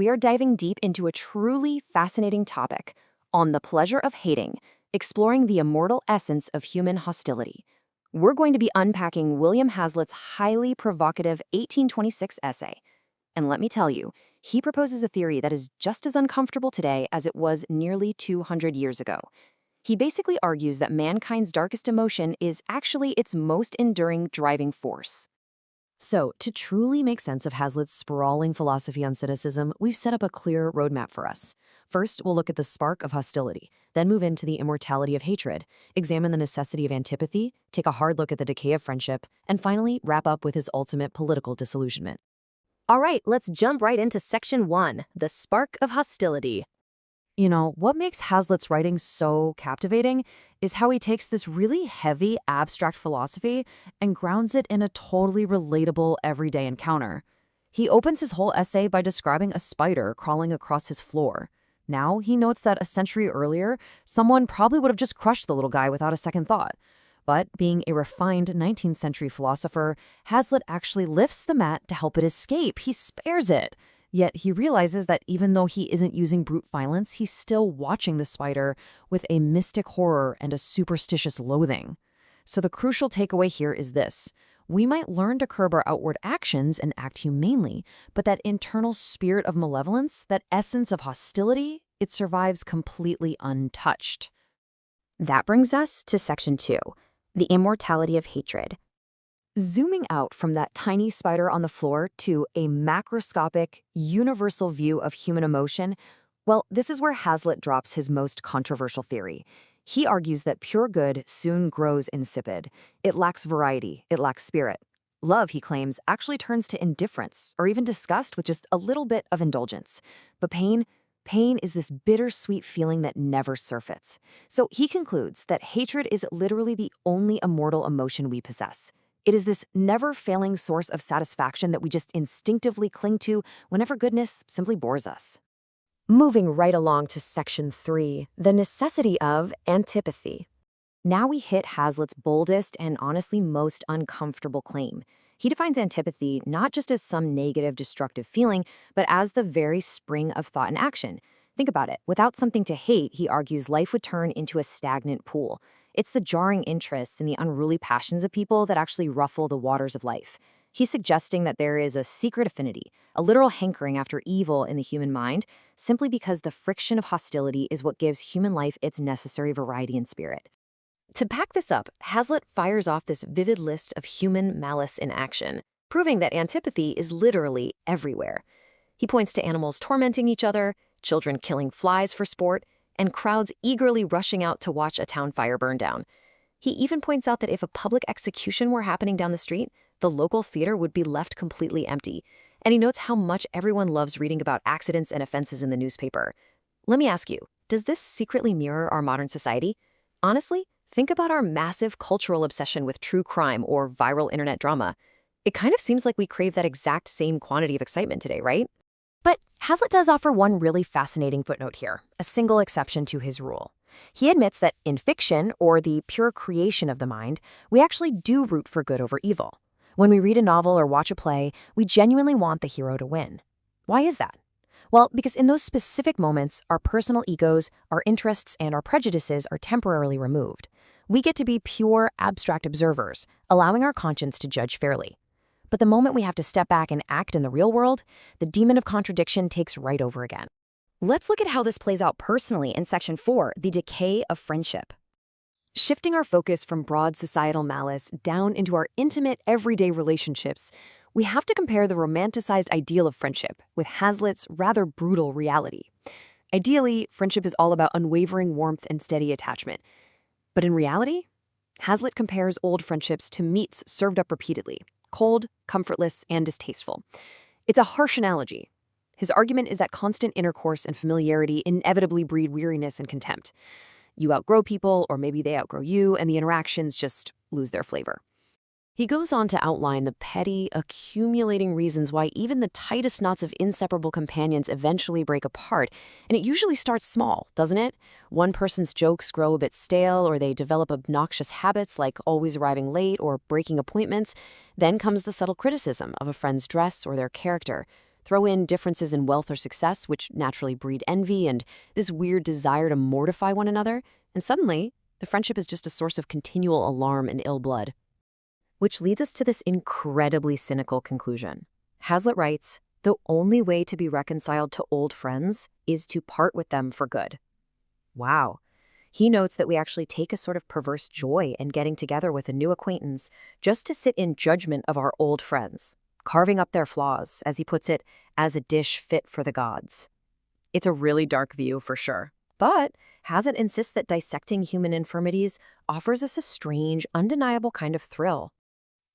We are diving deep into a truly fascinating topic on the pleasure of hating, exploring the immortal essence of human hostility. We're going to be unpacking William Hazlitt's highly provocative 1826 essay. And let me tell you, he proposes a theory that is just as uncomfortable today as it was nearly 200 years ago. He basically argues that mankind's darkest emotion is actually its most enduring driving force. So, to truly make sense of Hazlitt's sprawling philosophy on cynicism, we've set up a clear roadmap for us. First, we'll look at the spark of hostility, then move into the immortality of hatred, examine the necessity of antipathy, take a hard look at the decay of friendship, and finally wrap up with his ultimate political disillusionment. All right, let's jump right into Section 1, the spark of hostility. You know, what makes Hazlitt's writing so captivating is how he takes this really heavy, abstract philosophy and grounds it in a totally relatable, everyday encounter. He opens his whole essay by describing a spider crawling across his floor. Now, he notes that a century earlier, someone probably would have just crushed the little guy without a second thought. But being a refined 19th century philosopher, Hazlitt actually lifts the mat to help it escape. He spares it. Yet he realizes that even though he isn't using brute violence, he's still watching the spider with a mystic horror and a superstitious loathing. So the crucial takeaway here is this. We might learn to curb our outward actions and act humanely, but that internal spirit of malevolence, that essence of hostility, it survives completely untouched. That brings us to Section 2, the immortality of hatred. Zooming out from that tiny spider on the floor to a macroscopic, universal view of human emotion, well, this is where Hazlitt drops his most controversial theory. He argues that pure good soon grows insipid. It lacks variety, it lacks spirit. Love, he claims, actually turns to indifference or even disgust with just a little bit of indulgence. But pain is this bittersweet feeling that never surfaces. So he concludes that hatred is literally the only immortal emotion we possess. It is this never-failing source of satisfaction that we just instinctively cling to whenever goodness simply bores us. Moving right along to Section 3, the necessity of antipathy. Now we hit Hazlitt's boldest and honestly most uncomfortable claim. He defines antipathy not just as some negative, destructive feeling, but as the very spring of thought and action. Think about it. Without something to hate, he argues life would turn into a stagnant pool. It's the jarring interests and the unruly passions of people that actually ruffle the waters of life. He's suggesting that there is a secret affinity, a literal hankering after evil in the human mind, simply because the friction of hostility is what gives human life its necessary variety and spirit. To back this up, Hazlitt fires off this vivid list of human malice in action, proving that antipathy is literally everywhere. He points to animals tormenting each other, children killing flies for sport, and crowds eagerly rushing out to watch a town fire burn down. He even points out that if a public execution were happening down the street, the local theater would be left completely empty. And he notes how much everyone loves reading about accidents and offenses in the newspaper. Let me ask you, does this secretly mirror our modern society? Honestly, think about our massive cultural obsession with true crime or viral internet drama. It kind of seems like we crave that exact same quantity of excitement today, right? But Hazlitt does offer one really fascinating footnote here, a single exception to his rule. He admits that in fiction, or the pure creation of the mind, we actually do root for good over evil. When we read a novel or watch a play, we genuinely want the hero to win. Why is that? Well, because in those specific moments, our personal egos, our interests, and our prejudices are temporarily removed. We get to be pure, abstract observers, allowing our conscience to judge fairly. But the moment we have to step back and act in the real world, the demon of contradiction takes right over again. Let's look at how this plays out personally in Section 4, the decay of friendship. Shifting our focus from broad societal malice down into our intimate, everyday relationships, we have to compare the romanticized ideal of friendship with Hazlitt's rather brutal reality. Ideally, friendship is all about unwavering warmth and steady attachment. But in reality, Hazlitt compares old friendships to meats served up repeatedly, cold, comfortless, and distasteful. It's a harsh analogy. His argument is that constant intercourse and familiarity inevitably breed weariness and contempt. You outgrow people, or maybe they outgrow you, and the interactions just lose their flavor. He goes on to outline the petty, accumulating reasons why even the tightest knots of inseparable companions eventually break apart, and it usually starts small, doesn't it? One person's jokes grow a bit stale, or they develop obnoxious habits like always arriving late or breaking appointments. Then comes the subtle criticism of a friend's dress or their character. Throw in differences in wealth or success, which naturally breed envy and this weird desire to mortify one another, and suddenly, the friendship is just a source of continual alarm and ill blood. Which leads us to this incredibly cynical conclusion. Hazlitt writes, "The only way to be reconciled to old friends is to part with them for good." Wow. He notes that we actually take a sort of perverse joy in getting together with a new acquaintance just to sit in judgment of our old friends, carving up their flaws, as he puts it, as a dish fit for the gods. It's a really dark view for sure. But Hazlitt insists that dissecting human infirmities offers us a strange, undeniable kind of thrill.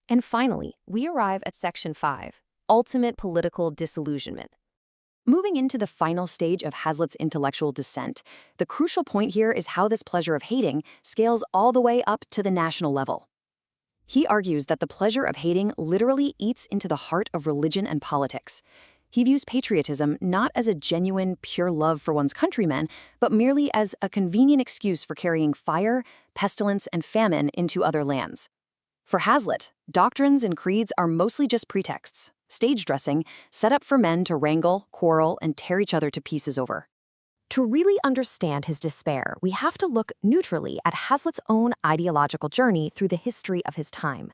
And finally, we arrive at Section 5, Ultimate Political Disillusionment. Moving into the final stage of Hazlitt's intellectual descent, the crucial point here is how this pleasure of hating scales all the way up to the national level. He argues that the pleasure of hating literally eats into the heart of religion and politics. He views patriotism not as a genuine, pure love for one's countrymen, but merely as a convenient excuse for carrying fire, pestilence, and famine into other lands. For Hazlitt, doctrines and creeds are mostly just pretexts, stage dressing, set up for men to wrangle, quarrel, and tear each other to pieces over. To really understand his despair, we have to look neutrally at Hazlitt's own ideological journey through the history of his time.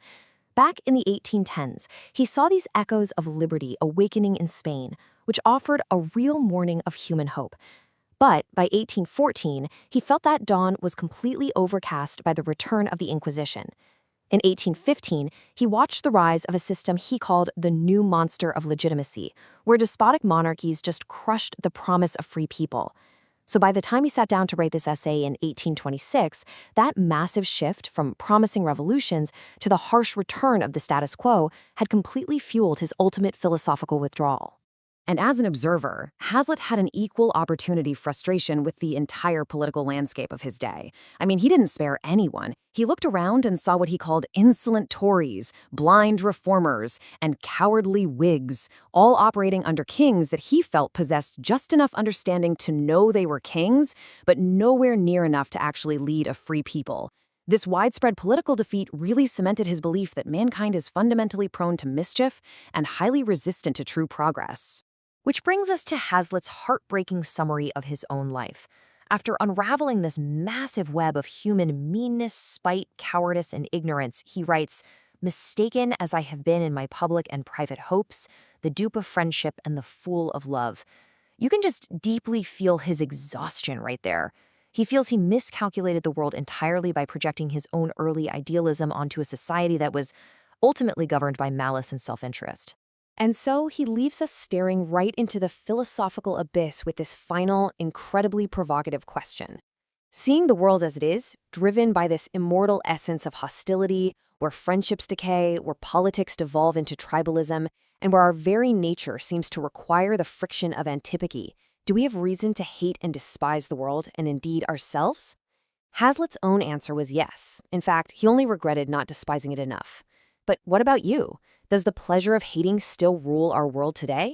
Back in the 1810s, he saw these echoes of liberty awakening in Spain, which offered a real morning of human hope. But by 1814, he felt that dawn was completely overcast by the return of the Inquisition. In 1815, he watched the rise of a system he called the new monster of legitimacy, where despotic monarchies just crushed the promise of free people. So by the time he sat down to write this essay in 1826, that massive shift from promising revolutions to the harsh return of the status quo had completely fueled his ultimate philosophical withdrawal. And as an observer, Hazlitt had an equal opportunity frustration with the entire political landscape of his day. I mean, he didn't spare anyone. He looked around and saw what he called insolent Tories, blind reformers, and cowardly Whigs, all operating under kings that he felt possessed just enough understanding to know they were kings, but nowhere near enough to actually lead a free people. This widespread political defeat really cemented his belief that mankind is fundamentally prone to mischief and highly resistant to true progress. Which brings us to Hazlitt's heartbreaking summary of his own life. After unraveling this massive web of human meanness, spite, cowardice, and ignorance, he writes, "Mistaken as I have been in my public and private hopes, the dupe of friendship and the fool of love." You can just deeply feel his exhaustion right there. He feels he miscalculated the world entirely by projecting his own early idealism onto a society that was ultimately governed by malice and self-interest. And so he leaves us staring right into the philosophical abyss with this final, incredibly provocative question. Seeing the world as it is, driven by this immortal essence of hostility, where friendships decay, where politics devolve into tribalism, and where our very nature seems to require the friction of antipathy, do we have reason to hate and despise the world and indeed ourselves? Hazlitt's own answer was yes. In fact, he only regretted not despising it enough. But what about you? Does the pleasure of hating still rule our world today?